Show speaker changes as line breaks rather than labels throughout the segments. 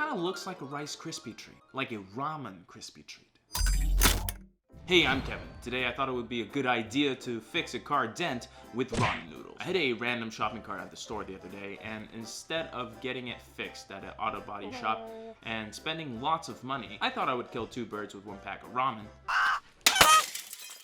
kind of looks like a Rice Krispie treat, like a ramen Krispie treat. Hey, I'm Kevin. Today I thought it would be a good idea to fix a car dent with ramen noodles. I had a random shopping cart at the store the other day, and instead of getting it fixed at an auto body shop and spending lots of money, I thought I would kill two birds with one pack of ramen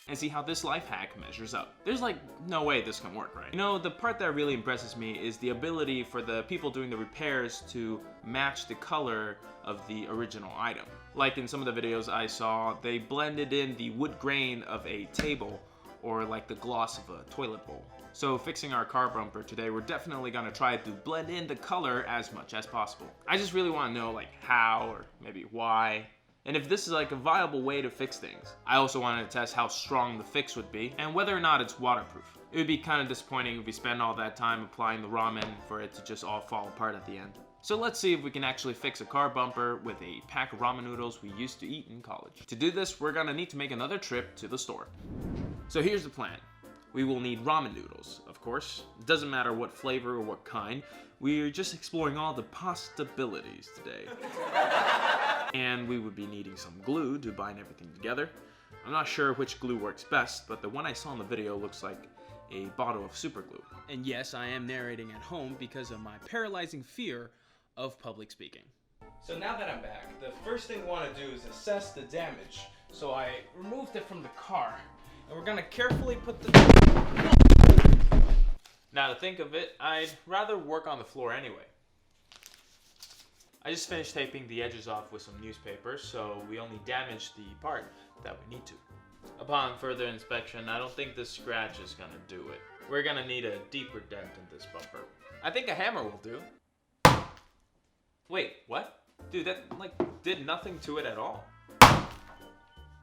and see how this life hack measures up. There's like no way this can work, right? You know, the part that really impresses me is the ability for the people doing the repairs to match the color of the original item. Like in some of the videos I saw, they blended in the wood grain of a table or like the gloss of a toilet bowl. So fixing our car bumper today, we're definitely gonna try to blend in the color as much as possible. I just really wanna know like how or maybe why, and if this is like a viable way to fix things. I also wanted to test how strong the fix would be and whether or not it's waterproof. It would be kind of disappointing if we spend all that time applying the ramen for it to just all fall apart at the end. So let's see if we can actually fix a car bumper with a pack of ramen noodles we used to eat in college. To do this, we're gonna need to make another trip to the store. So here's the plan. We will need ramen noodles, of course. It doesn't matter what flavor or what kind. We're just exploring all the possibilities today. And we would be needing some glue to bind everything together. I'm not sure which glue works best, but the one I saw in the video looks like a bottle of super glue. And yes, I am narrating at home because of my paralyzing fear of public speaking. So now that I'm back, the first thing we want to do is assess the damage. So I removed it from the car, and we're gonna carefully put the... Now to think of it, I'd rather work on the floor anyway. I just finished taping the edges off with some newspaper, so we only damaged the part that we need to. Upon further inspection, I don't think this scratch is gonna do it. We're gonna need a deeper dent in this bumper. I think a hammer will do. Wait, what? Dude, that like did nothing to it at all.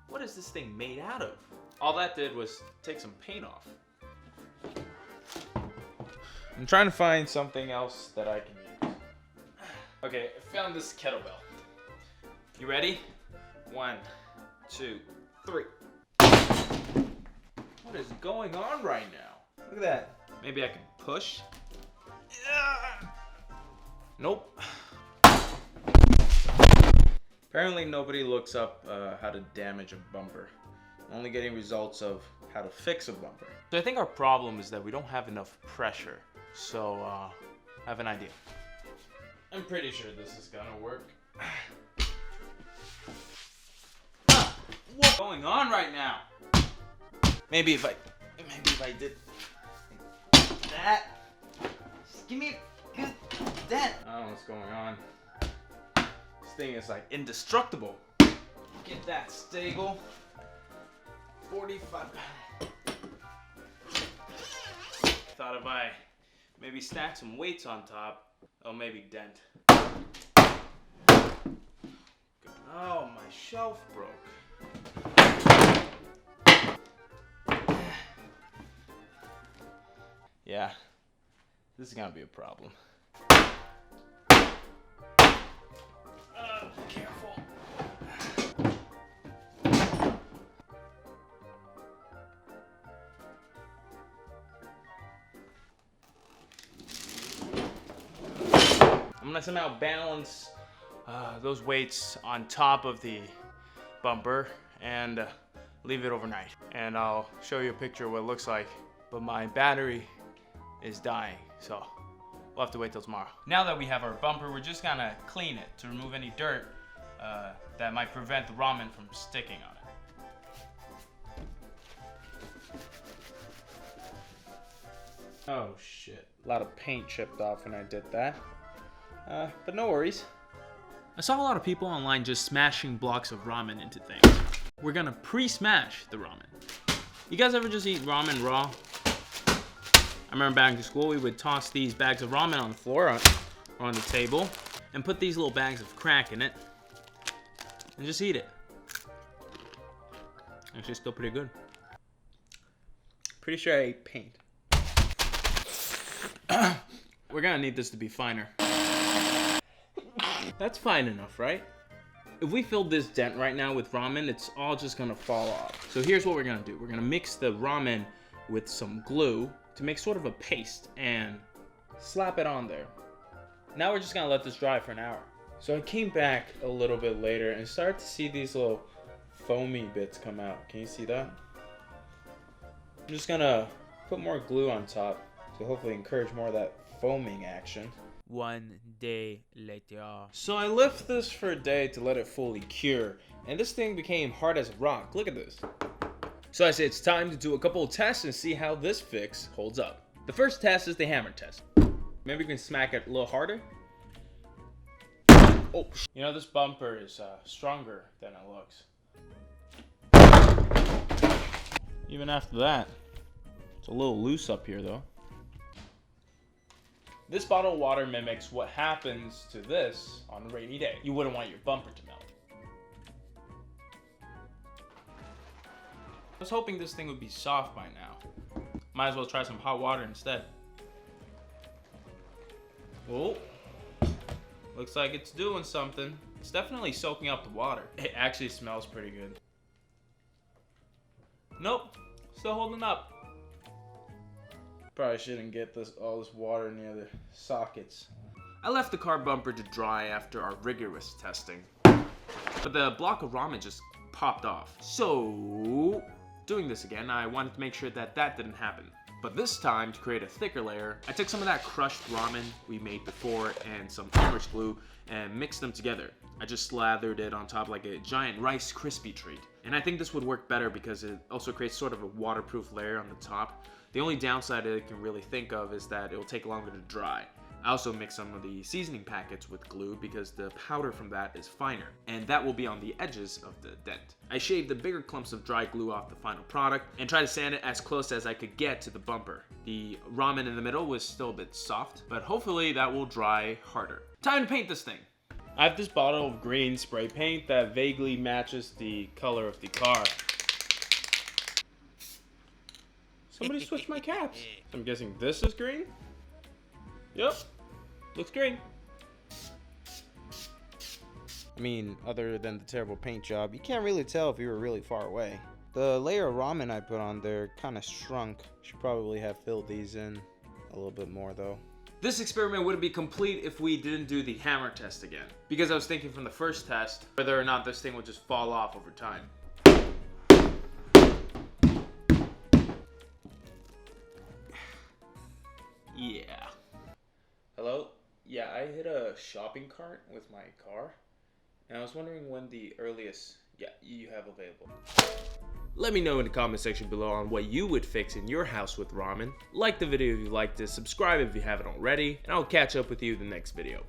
What is this thing made out of? All that did was take some paint off. I'm trying to find something else that I can use. Okay, I found this kettlebell. You ready? 1, 2, 3. What is going on right now? Look at that. Maybe I can push? Nope. Apparently nobody looks up how to damage a bumper. I'm only getting results of how to fix a bumper. So I think our problem is that we don't have enough pressure. So I have an idea. I'm pretty sure this is gonna work. What's going on right now? Maybe if I did that. Just give me that. I don't know what's going on. This thing is like indestructible. Get that stable. 45. Thought if I maybe stack some weights on top, oh, maybe dent. Oh, my shelf broke. Yeah, this is gonna be a problem. Careful. I'm gonna somehow balance those weights on top of the bumper and leave it overnight. And I'll show you a picture of what it looks like. But my battery is dying, so we'll have to wait till tomorrow. Now that we have our bumper, we're just gonna clean it to remove any dirt that might prevent the ramen from sticking on it. Oh shit, a lot of paint chipped off when I did that. But no worries. I saw a lot of people online just smashing blocks of ramen into things. We're gonna pre-smash the ramen. You guys ever just eat ramen raw? I remember back in school, we would toss these bags of ramen on the floor or on the table and put these little bags of crack in it and just eat it. Actually, still pretty good. Pretty sure I ate paint. We're gonna need this to be finer. That's fine enough, right? If we filled this dent right now with ramen, it's all just gonna fall off. So here's what we're gonna do. We're gonna mix the ramen with some glue to make sort of a paste and slap it on there. Now we're just gonna let this dry for an hour. So I came back a little bit later and started to see these little foamy bits come out. Can you see that? I'm just gonna put more glue on top to hopefully encourage more of that foaming action.
1 day later.
So I left this for a day to let it fully cure, and this thing became hard as a rock. Look at this. So I said it's time to do a couple of tests and see how this fix holds up. The first test is the hammer test. Maybe we can smack it a little harder. Oh, you know, this bumper is stronger than it looks. Even after that, it's a little loose up here though. This bottle of water mimics what happens to this on a rainy day. You wouldn't want your bumper to melt. I was hoping this thing would be soft by now. Might as well try some hot water instead. Oh, looks like it's doing something. It's definitely soaking up the water. It actually smells pretty good. Nope, still holding up. Probably shouldn't get all this water near the sockets. I left the car bumper to dry after our rigorous testing, but the block of ramen just popped off. So, doing this again, I wanted to make sure that didn't happen. But this time, to create a thicker layer, I took some of that crushed ramen we made before and some Elmer's glue and mixed them together. I just slathered it on top like a giant Rice Krispie treat. And I think this would work better because it also creates sort of a waterproof layer on the top. The only downside I can really think of is that it will take longer to dry. I also mixed some of the seasoning packets with glue because the powder from that is finer, and that will be on the edges of the dent. I shaved the bigger clumps of dry glue off the final product and tried to sand it as close as I could get to the bumper. The ramen in the middle was still a bit soft, but hopefully that will dry harder. Time to paint this thing. I have this bottle of green spray paint that vaguely matches the color of the car. Somebody switched my caps. I'm guessing this is green? Yep, looks green.
I mean, other than the terrible paint job, you can't really tell if you were really far away. The layer of ramen I put on there kind of shrunk. Should probably have filled these in a little bit more though.
This experiment wouldn't be complete if we didn't do the hammer test again, because I was thinking from the first test whether or not this thing would just fall off over time. Yeah. Hello? Yeah, I hit a shopping cart with my car, and I was wondering when the earliest you have available. Let me know in the comment section below on what you would fix in your house with ramen. Like the video if you liked it, subscribe if you haven't already, and I'll catch up with you in the next video.